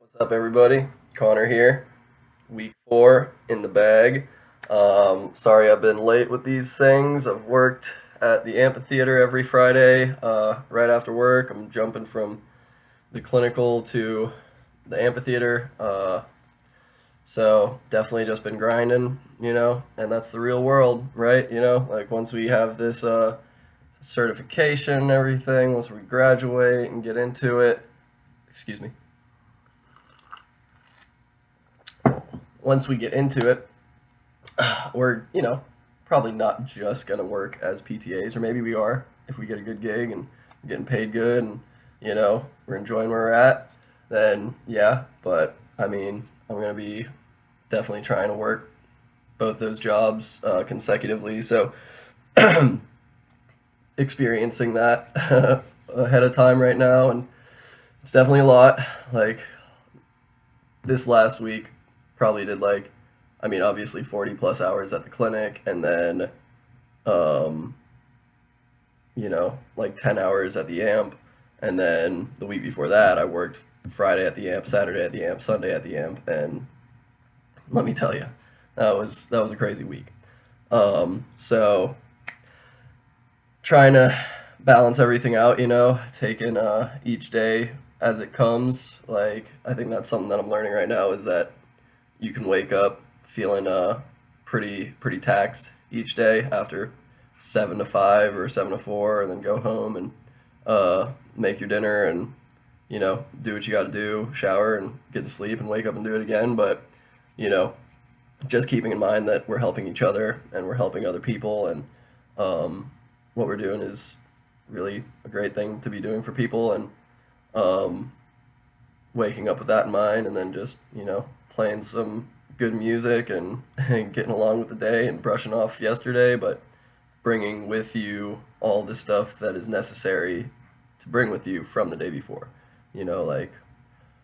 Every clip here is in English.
What's up, everybody? Connor here. Week 4 in the bag. Sorry I've been late with these things. I've worked at the amphitheater every Friday right after work. I'm jumping from the clinical to the amphitheater. So definitely just been grinding, and that's the real world, right? Like once we have this certification and everything, once we graduate and get into it, excuse me, once we get into it, we're, probably not just going to work as PTAs, or maybe we are if we get a good gig and we're getting paid good and, we're enjoying where we're at, then yeah. But I mean, I'm going to be definitely trying to work both those jobs consecutively. So experiencing that ahead of time right now, and it's definitely a lot. Like this last week, probably did like, I mean, obviously 40 plus hours at the clinic, and then um, like 10 hours at the amp. And then the week before that, I worked Friday at the amp, Saturday at the amp, Sunday at the amp, and let me tell you, that was a crazy week. So trying to balance everything out, taking each day as it comes. Like I think that's something that I'm learning right now is that you can wake up feeling pretty taxed each day after 7 to 5 or 7 to 4, and then go home and make your dinner and do what you got to do, shower and get to sleep and wake up and do it again. But you know, just keeping in mind that we're helping each other and we're helping other people, and um, what we're doing is really a great thing to be doing for people, and um, waking up with that in mind, and then just playing some good music and, and getting along with the day and brushing off yesterday, but bringing with you all the stuff that is necessary to bring with you from the day before. Like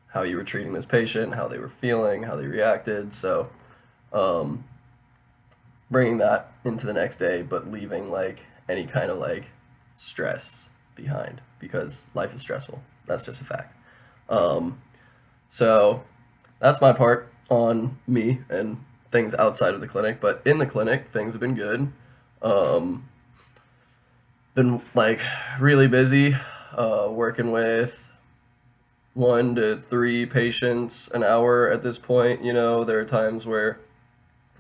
how you were treating this patient, how they were feeling, how they reacted. So um, bringing that into the next day, but leaving like any kind of like stress behind, because life is stressful. That's just a fact. Um, so that's my part on me and things outside of the clinic. But in the clinic, things have been good. Um, been like really busy, working with 1 to 3 patients an hour at this point. There are times where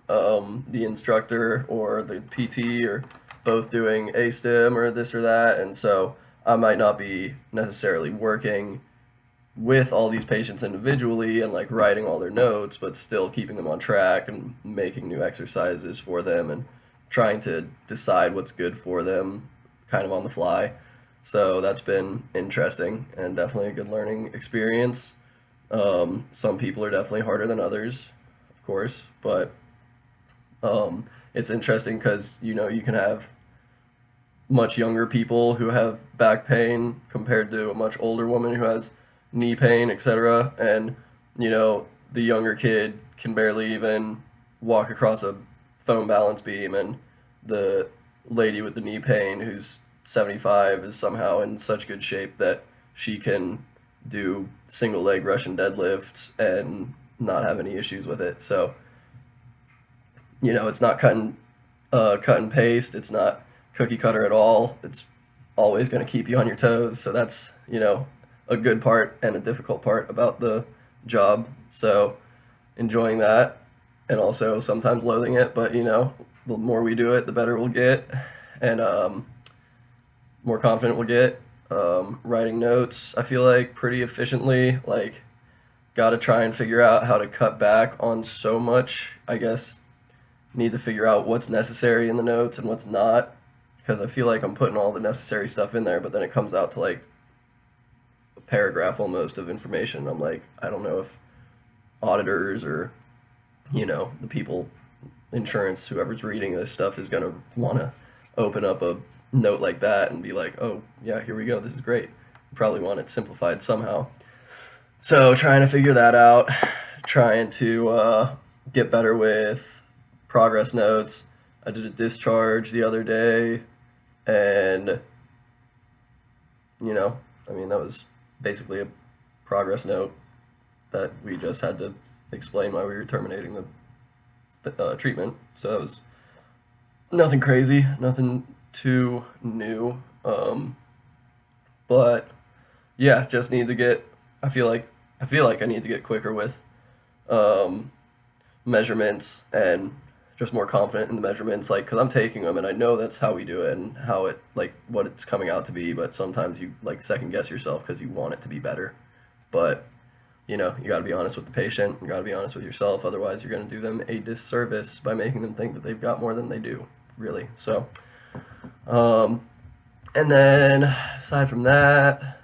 the instructor or the PT are both doing ASTIM or this or that, and so I might not be necessarily working with all these patients individually and like writing all their notes, but still keeping them on track and making new exercises for them and trying to decide what's good for them kind of on the fly. So that's been interesting and definitely a good learning experience. Some people are definitely harder than others, of course, but it's interesting because you can have much younger people who have back pain compared to a much older woman who has knee pain, etc. And the younger kid can barely even walk across a phone balance beam, and the lady with the knee pain who's 75 is somehow in such good shape that she can do single leg Russian deadlifts and not have any issues with it. So it's not cut and paste. It's not cookie cutter at all. It's always going to keep you on your toes. So that's a good part and a difficult part about the job. So enjoying that, and also sometimes loathing it. But the more we do it, the better we'll get, and more confident we'll get. Writing notes, I feel like pretty efficiently. Like, got to try and figure out how to cut back on so much. I guess need to figure out what's necessary in the notes and what's not, because I feel like I'm putting all the necessary stuff in there, but then it comes out to like a paragraph almost of information. I'm like, I don't know if auditors or the people, insurance, whoever's reading this stuff is going to want to open up a note like that and be like, oh yeah, here we go, this is great. You probably want it simplified somehow. So trying to figure that out, trying to get better with progress notes. I did a discharge the other day, and I mean, that was basically a progress note that we just had to explain why we were terminating the treatment. So that was nothing crazy, nothing too new. But yeah, just need to get. I feel like I need to get quicker with um, measurements and just more confident in the measurements. Like, cause I'm taking them and I know that's how we do it and how it like what it's coming out to be. But sometimes you like second guess yourself because you want it to be better. But you got to be honest with the patient. You got to be honest with yourself. Otherwise, you're going to do them a disservice by making them think that they've got more than they do, really. So, um, and then aside from that,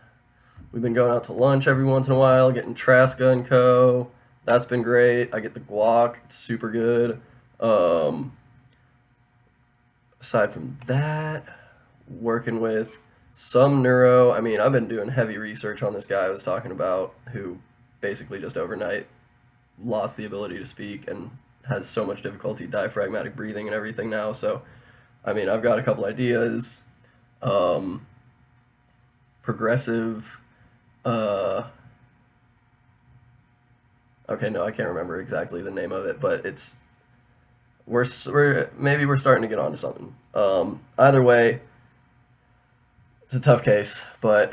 we've been going out to lunch every once in a while, getting Traska and Co. That's been great. I get the guac. It's super good. Um, aside from that, working with some neuro. I mean, I've been doing heavy research on this guy I was talking about who basically just overnight lost the ability to speak and has so much difficulty diaphragmatic breathing and everything now. So, I mean, I've got a couple ideas. Um, progressive. Uh, okay, no, I can't remember exactly the name of it, but it's we're maybe we're starting to get onto something. Either way, it's a tough case, but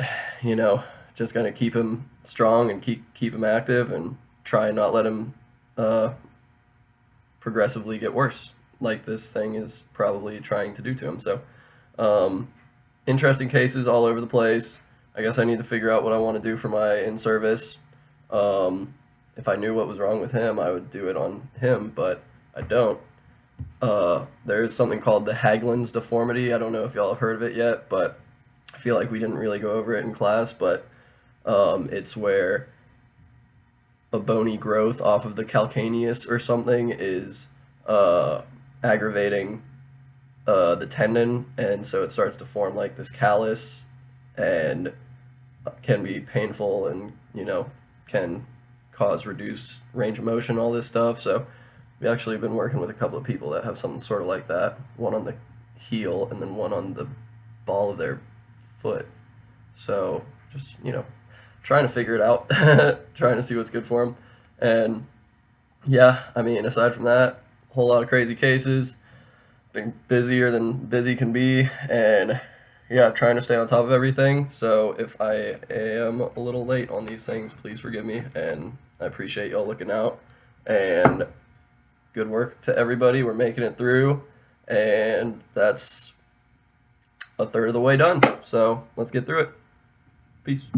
just gonna keep him strong and keep him active and try and not let him uh, progressively get worse, like this thing is probably trying to do to him. So, um, interesting cases all over the place. I guess I need to figure out what I want to do for my in service. Um, if I knew what was wrong with him, I would do it on him, but I don't. There's something called the Haglund's deformity. I don't know if y'all have heard of it yet, but I feel like we didn't really go over it in class. But it's where a bony growth off of the calcaneus or something is uh, aggravating the tendon, and so it starts to form like this callus, and can be painful, and can cause reduced range of motion, all this stuff. So we actually have been working with a couple of people that have something sort of like that, one on the heel and then one on the ball of their foot. So just trying to figure it out, trying to see what's good for them. And yeah, I mean, aside from that, a whole lot of crazy cases. Been busier than busy can be, and yeah, trying to stay on top of everything. So if I am a little late on these things, please forgive me, and I appreciate y'all looking out. And good work to everybody. We're making it through, and that's a third of the way done. So let's get through it. Peace.